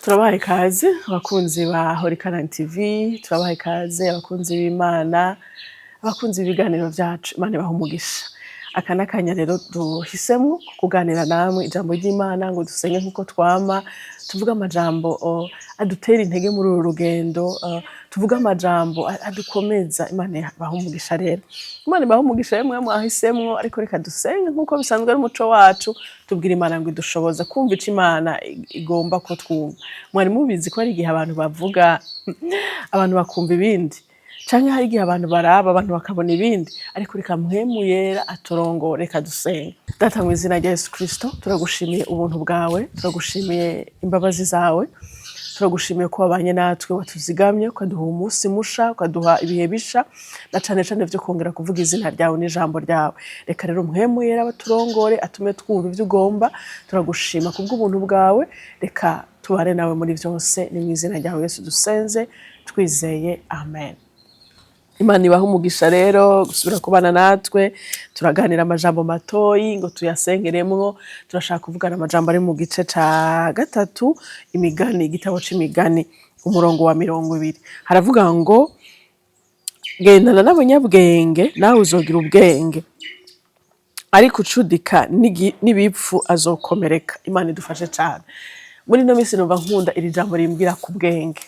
Turabaha ikaze abakunzi ba Horikana TV, turabaha ikaze abakunzi b'Imana, abakunzi b'ibiganiro vyacu. Imana ibahe umugisha. Aka n'akanya rero duhisemwo kuganira namwe ijambo ry'Imana ngo dusenge nkuko twama, tuvuge amajambo adutera intege muri uru rugendo, tuvuge amajambo adukomeza. Imana ibahe umugisha rero. Imana ibahe umugisha yemwe mwahisemwo, ariko reka dusenge nkuko bisanzwe ari umuco wacu, tubwira Imana ngo idushoboze kumva ico Imana igomba ko twumva. Mwari mubizi ko hari igihe abantu bavuga abantu bakumva ibindi, canke hari igihe abantu baraba abantu bakabona ibindi, ariko reka mpwemu yera aturongore. Reka dusenge. Data mu izina rya Yesu Kristo, turagushimiye ubuntu bwawe, turagushimiye imbabazi zawe, turagushimiye ko wabanye natwe, watuzigamye, ukaduha umunsi musha, ukaduha ibihe bisha, na cane cane vyo kongera kuvuga izina ryawe n'ijambo ryawe. Reka rero mpwemu yera baturongore, atume twumva ivyo ugomba. Turagushima kubw'ubuntu bwawe, reka tubane nawe muri vyose. Ni mu izina ryawe Yesu dusenze twizeye, amen. Imana ibahe umugisha rero gusubira kubana natwe, turaganira amajambo matoyi ngo tuyasengeremwo. Turashaka kuvugana amajambo ari mu gice ca gatatu, imigani, igitabo c'imigani, umurongo wa 20. Haravuga ngo gendana n'abanyabwenge nawe uzogira ubwenge, ariko ucudika n'ibipfu azokomereka. Imana idufashe cane. Muri ino minsi numva nkunda iri jambo rimbwira ku bwenge.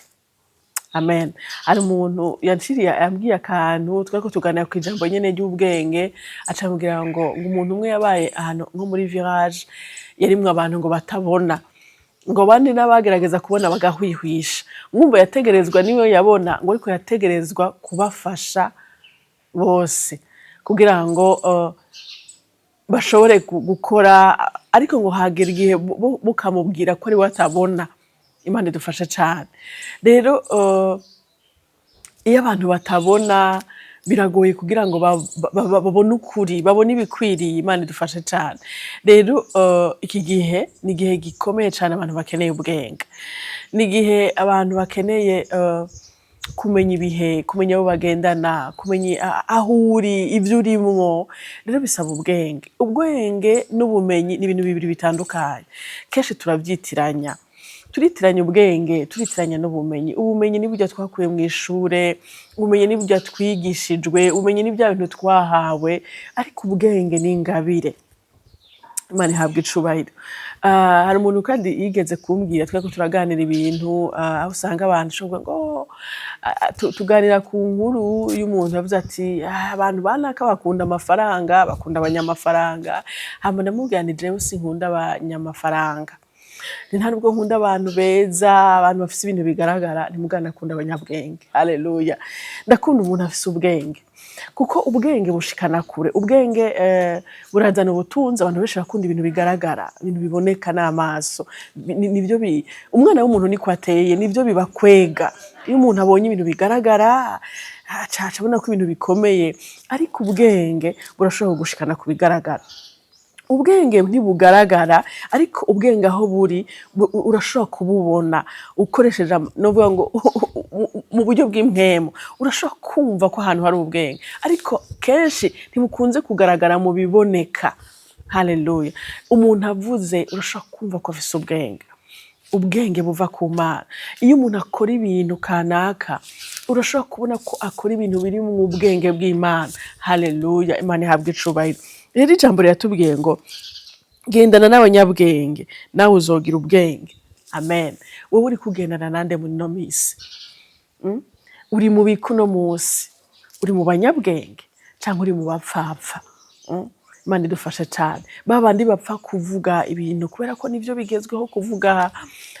Amen. Hari umuntu yanciriye yambwiye akantu twako tuganira ku ijambo nyene ry'ubwenge, acambwira ngo umuntu umwe yabaye ahantu nko muri village yarimwe abantu ngo batabona, ngo bandi n'abagerageza kubona bagahwihwisha. Mwumva yategerezwa niwe yabona, ngo ariko yategerezwa kubafasha bose kugira ngo bashobore gukora, ariko ngo hagera igihe bukamubwira ko ari we atabona. Imana idufashe cane. Rero iyo abantu batabona biragoye kugira ngo babone ukuri, babone ibikwiriye. Imana idufashe cane. Rero iki gihe ni igihe gikomeye cane, abantu bakeneye ubwenge. Ni igihe abantu bakeneye kumenya ibihe, kumenya abo bagendana, kumenya aho uri, ivyo urimwo. Rero bisaba ubwenge. Ubwenge n'ubumenyi ni ibintu bibiri bitandukanye. Kenshi turavyitiranya. Turitiranya ubwenge, turitiranya n'ubumenyi. Ubumenyi ni burya twakuye mu ishure, ubumenyi ni burya twigishijwe, ubumenyi ni bya bintu twahawe, ariko ubwenge ni ingabire. Imana ihabwe icubahiro. Hari umuntu kandi yigeze kumbwira, twako turaganira ibintu, aho usanga abantu shoboka ngo tuganira ku nkuru y'umuntu yavuze ati abantu banaka bakunda amafaranga, bakunda abanyamafaranga. Hama ndamubwira nti jewe sinkunda abanyamafaranga. Nta nubwo nkunda abantu beza, abantu bafise ibintu bigaragara, ntimugana akunda abanyabwenge. Haleluya. Ndakunda umuntu afise ubwenge, kuko ubwenge bushikana kure. Ubwenge burazana ubutunzi. Abantu benshi bakunda ibintu bigaragara, ibintu biboneka n'amaso. Nivyo umwana w'umuntu niko ateye, nivyo bibakwega. Iyo umuntu abonye ibintu bigaragara aca abona ko ibintu bikomeye, ariko ubwenge burashobora gushikana ku bigaragara. Ubwenge ntibugaragara, ariko ubwenge aho buri urashobora kububona ukoresheje novuga ngo mu buryo bw'impwemu. Urashobora kumva ko ahantu hari ubwenge, ariko kenshi ntibukunze kugaragara mu biboneka. Haleluya. Umuntu avuze urashobora kumva ko afise ubwenge. Ubwenge buva ku Mana. Iyo umuntu akora ibintu kanaka, urashobora kubona ko akora ibintu biri mu bwenge bw'Imana. Haleluya. Imana ihabwe icubahiro. Rero ijambo riratubwiye ngo gendana n'abanyabwenge nawe uzogira ubwenge. Amen. Wowe uri kugendana nande muri no misi? Uri mu biku no musi? Uri mu banyabwenge canke uri mu bapfapfa? Imana idufashe cane. Babandi bapfa kuvuga ibintu kubera ko nivyo bigezweho kuvuga,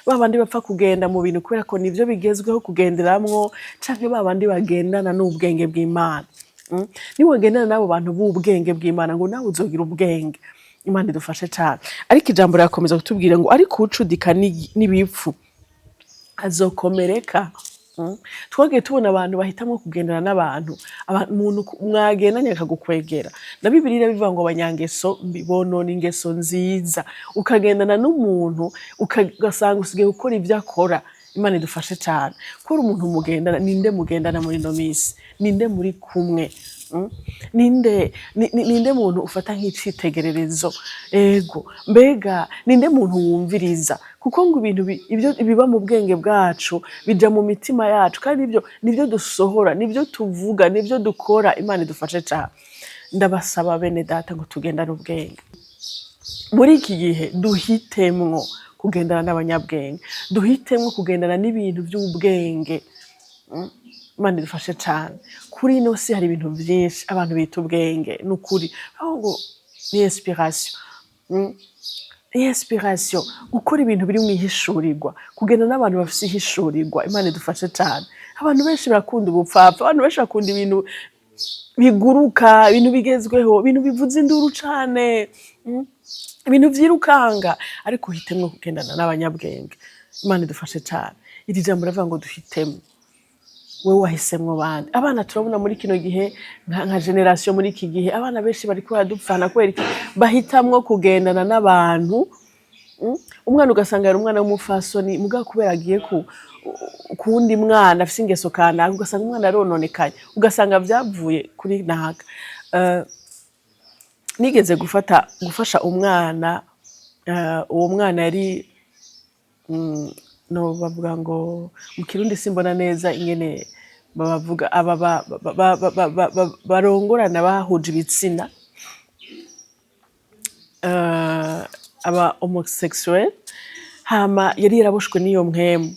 babandi bapfa kugenda mu bintu kubera ko nivyo bigezweho kugenderamwo, canke babandi bagendana n'ubwenge bw'Imana. Niwagendana n'abo bantu b'ubwenge bw'Imana ngo nawe uzogira ubwenge. Imana idufashe cane. Ariko ijambo rirakomeza kutubwira ngo ariko ucudika n'ibipfu azokomereka. Twagiye tubona abantu bahitamwo kugendana n'abantu, umuntu mwagendanye akagukwegera. Na Bibiliya bivuga ngo abanyangeso bonona ingeso nziza. Ukagendana n'umuntu ugasanga usigaye gukora ivyo akora. Imana idufashe cane. Kuri umuntu mugendana, ninde mugendana muri no misi? Ninde muri kumwe? Mm. Ninde muntu ufata nk'icitegererezo, ego mbega ninde muntu wumviriza, kuko ngo ibintu ibyo biba mu bwenge bwacu bija mu mitima yacu, kandi ibyo nibyo dusohora, nibyo tuvuga, nibyo dukora. Imana idufashe cyane. Ndabasaba bene data ngo tugendane ubwenge muri iki gihe, duhitemwo kugendana n'abanyabwenge, duhitemwo kugendana n'ibintu by'ubwenge. Imana idufashe cyane. Kuri ino si hari ibintu byinshi abantu bita ubwenge, ni ukuri, ahubwo ni inspiration. Ni inspiration, gukora ibintu biri mu ihishurirwa, kugenda n'abantu bafite ihishurirwa. Imana idufashe cyane. Abantu benshi barakunda ubupfapfa, abantu benshi bakunda ibintu biguruka, ibintu bigezweho, ibintu bivuze induru cyane, ibintu vyirukanga, ariko uhitemwo kugendana n'abanyabwenge. Imana idufashe cyane. Iri jambo ravuga ngo duhitemwo. Wewe wahisemwo bande? Abana turabona muri kino gihe nka generation muri iki gihe, abana benshi bariko baradupfana kubera iki? Bahitamwo kugendana n'abantu. Umwana ugasanga yari umwana w'umufasoni, mugabo kubera agiye kuwundi mwana afise ingeso kanaka, ugasanga umwana arononekaye, ugasanga vyavuye kuri naka. Nigeze gufasha umwana, uwo mwana yari no bavuga ngo mu Kirundi simbona neza ingene bavuga barongorana bahuje ibitsina, aba homosexuel. Hama yari yaraboshwe n'iyo mpwemu,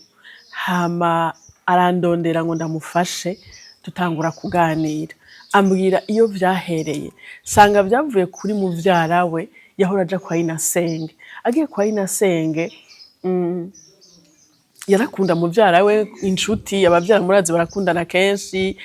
hama arandondera ngo ndamufashe, tutangura kuganira, ambwira iyo vyahereye, sanga vyavuye kuri muvyara we yahora aja kwa Inasenge. Agiye kwa Inasenge, yarakunda muvyara we, inshuti, abavyara murazi barakundana kenshi,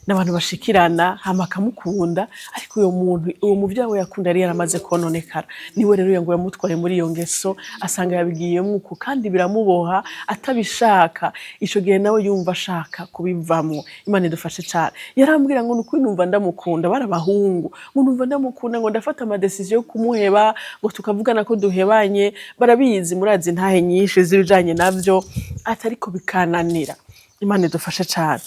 n'abantu bashikirana, hama akamukunda. Ariko uwo muvyara we yakunda yari yaramaze kononekara, niwe rero ngo yamutwaye muri iyo ngeso, asanga yabigiyemwo uko, kandi biramuboha atabishaka. Ico gihe nawe yumva ashaka kubivamwo. Imana idufashe cyane. Yarambwira ngo nukuri numva ndamukunda, barabahungu, ngo numva ndamukunda, ngo ndafata ama decision yo kumuheba, ngo tukavugana ko duhebanye. Barabizi, murazi ntahe nyinshi zibijanye navyo, atariko bikananira. Imana idufashe cyane.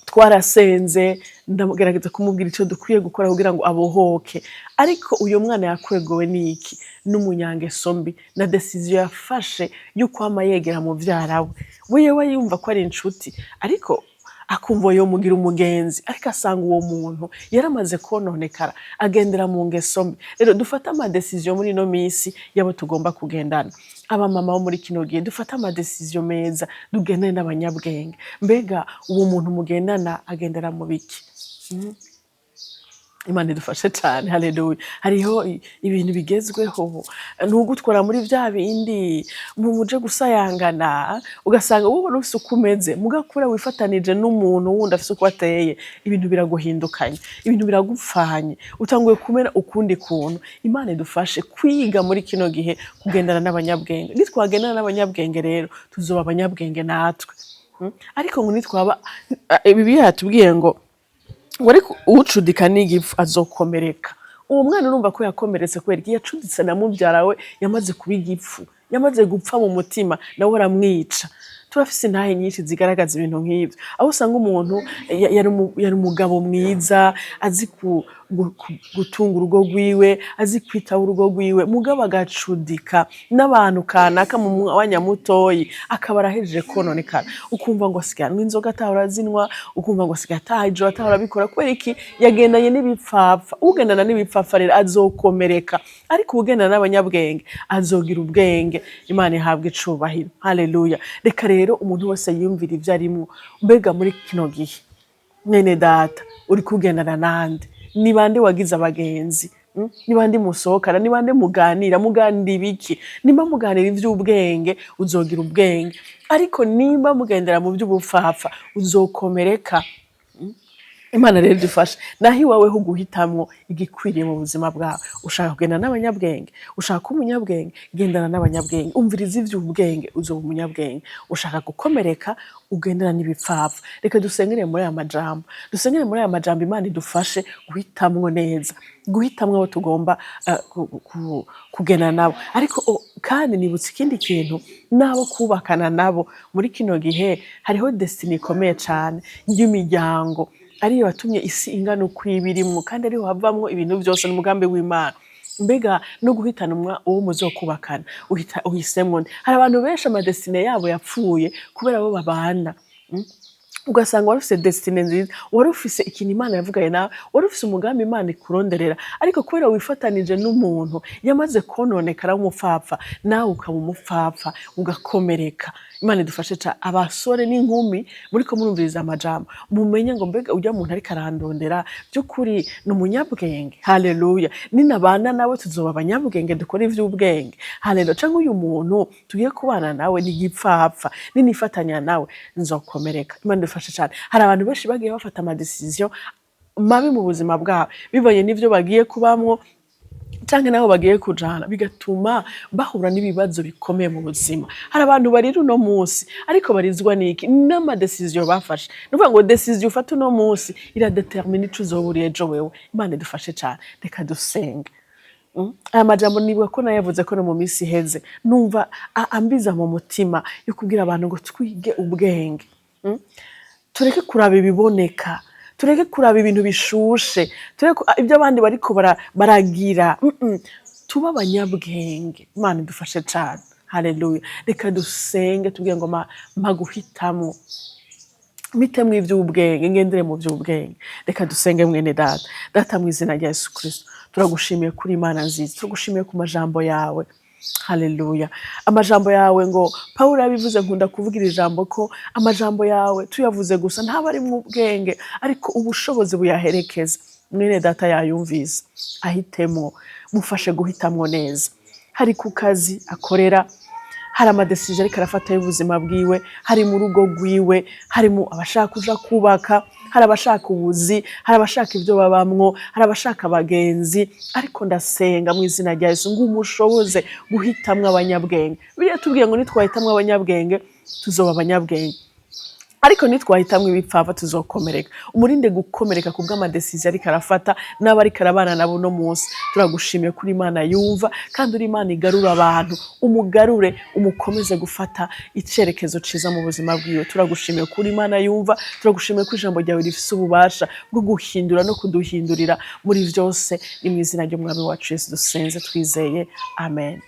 Twarasenze, ndagerageza kumubwira icyo dukwiye gukora kugira ngo abohoke, ariko uyu mwana yakwegowe n'iki? N'umunyangeso mbi, na decision yafashe yuko ama yegera mu vyara we. Wewe yumva ko ari inshuti, ariko akumva yo mugira umugenzi, ariko asanga uwo muntu yaramaze kononekara, agendera mu ngeso mbi. Rero dufata ama decision muri no misi yabo tugomba kugendana. Aba mama bo muri kino gihe dufata ama decision meza, dugendane n'abanyabwenge. Mbega uwo muntu mugendana agendera mu biki? Imana idufashe cyane. Haleluya. Hariho ibintu bigezweho, ntugutwara muri vya bindi muje gusayangana, ugasanga wowe ufise uko umeze, mugakura wifatanije n'umuntu wundi afise uko ateye, ibintu biraguhindukanye, ibintu biragupfanye, utanguye kumera ukundi kuntu. Imana idufashe kwiga muri kino gihe kugendana n'abanyabwenge. Nitwagendana n'abanyabwenge rero tuzoba abanyabwenge natwe. Ariko ngo nitwaba, Bibiliya yatubwiye ngo ariko ucudika n'igifu azokomereka. Uwo mwana urumva ko yakomeretse kubera iki? Yacuditse na muvyara we, yamaze kuba igifu, yamaze gupfa mu mutima, nawe aramwica. Turafise intahe nyinshi zigaragaza ibintu nk'ivyo, aho usanga umuntu yari umugabo mwiza, azi gutunga urugo rwiwe, azi kwitaho urugo rwiwe, mugabo agacudika n'abantu kanaka mu mwanya mutoyi, akaba arahejeje kononekara. Ukumva ngo asigaranwa inzoga atahora azinwa, ukumva ngo asigaye ataha ijoro atahora abikora. Kubera iki? Yagendanye n'ibipfapfa. Ugendana n'ibipfapfa rero azokomereka, ariko ugendana n'abanyabwenge azogira ubwenge. Imana ihabwe icubahiro. Haleluya. Reka rero umuntu wese yumvira ivyo arimwo. Mbega muri kino gihe, mwene data, uri kugendana nande? Ni bande wagize abagenzi? Ni bande musohokana? Ni bande muganira? Muganira ibiki? Nimba muganira ivy'ubwenge uzogira ubwenge, ariko nimba mugendera mu vy'ubupfapfa uzokomereka. Imana rero dufashe. Naho iwawe ho guhitamwo igikwiriye mu buzima bwawe. Ushaka kugendana n'abanyabwenge, ushaka kuba umunyabwenge, gendana n'abanyabwenge, umviriza ivy'ubwenge, uzoba umunyabwenge. Ushaka gukomereka, ugendana n'ibipfapfa. Reka dusengere muri aya majambo, dusengere muri aya majambo. Imana idufashe guhitamwo neza, guhitamwo abo tugomba kugendana nabo. Ariko kandi nibutse ikindi kintu, nabo kubakana nabo muri kino gihe hariho destiny ikomeye cyane y'imiryango. ariyo yatumye isi ingana uko ibirimwo, kandi ariho havamwo ibintu byose n'umugambi w'Imana. Mbega no guhitanwa uwo muzokubakana uhisemwo nde? Hari abantu benshi amadestine yabo yapfuye kubera abo babana. Ugasanga wari ufise destine nziza, wari ufise ikintu Imana yavugaye nawe, wari ufise umugambi Imana ikuronderera, ariko kubera wifatanije n'umuntu yamaze kononekara w'umupfapfa, nawe ukaba umupfapfa ugakomereka. Imana idufashe ca abasore n'inkumi muriko murumviriza amajambo, mumenye ngo mbega urya muntu ariko arandondera by'ukuri ni umunyabwenge. Haleluya. Ninabana nawe tuzoba abanyabwenge, dukora ivy'ubwenge. Haleluya. Canke uyu muntu tugiye kubana nawe ni igipfapfa, ninifatanya nawe nzokomereka. Imana idufashe cyane. Hari abantu benshi bagiye bafata amadecision mabi mu buzima bwabo bibonye n'ivyo bagiye kubamwo canke naho bagiye kujana, bigatuma bahura n'ibibazo bikomeye mu buzima. Hari abantu barira uno munsi ariko barizwa n'iki? N'amadecision bafashe. Nuvuga ngo decision ufata uno munsi iradetermine ico uzobura ejo wewe. Imana idufashe cyane. Reka dusenge. Aya majambo nibuka ko nayavuze ko no mu minsi iheze, numva ambiza mu mutima yo kubwira abantu ngo twige ubwenge. Tureke kuraba ibiboneka, tureke kuraba ibintu bishushe, tureke ibyo abandi bariko baragira. Tuba abanyabwenge. Imana idufashe cyane. Haleluya. Reka dusenge tubwire ngo mpa guhitamo, mitemwo ivy'ubwenge, ngendere mu vy'ubwenge. Reka dusenge mwene data. Data mu izina rya Yesu Kristo, turagushimiye kuri Imana nziza, turagushimiye ku majambo yawe. Haleluya. Amajambo yawe ngo Pawulo yabivuze, nkunda kuvugira ijambo ko amajambo yawe tuyavuze gusa ntaba ari mu bwenge, ariko ubushobozi buyaherekeza. Mwene data yayumvise, ahitemo, mufashe guhitamwo neza. Hari ku kazi akorera, hari amadecision ariko arafata y'ubuzima bwiwe, hari mu rugo rwiwe, hari mu abashaka kuja kubaka, hari abashaka ubuzi, hari abashaka ibyo babamwo, hari abashaka abagenzi. Ariko ndasenga mu izina rya Yesu ngo umushoboze guhitamwo abanyabwenge. Biriya tubwiye ngo nitwahitamwo abanyabwenge tuzoba abanyabwenge, ariko nitwahitamwo ibipfapfa tuzokomereka. Umurinde gukomereka kubw'amadecision ariko arafata n'abo ariko arabana nabo no munsi. Turagushimiye kuri Imana yumva, kandi uri Imana igarura abantu, umugarure, umukomeze gufata icerekezo ciza mu buzima bwiwe. Turagushimiye kuri Imana yumva, turagushimiye ko ijambo ryawe rifise ububasha bwo guhindura no kuduhindurira muri vyose. Ni mu izina ry'Umwami wacu Yesu dusenze twizeye, amen.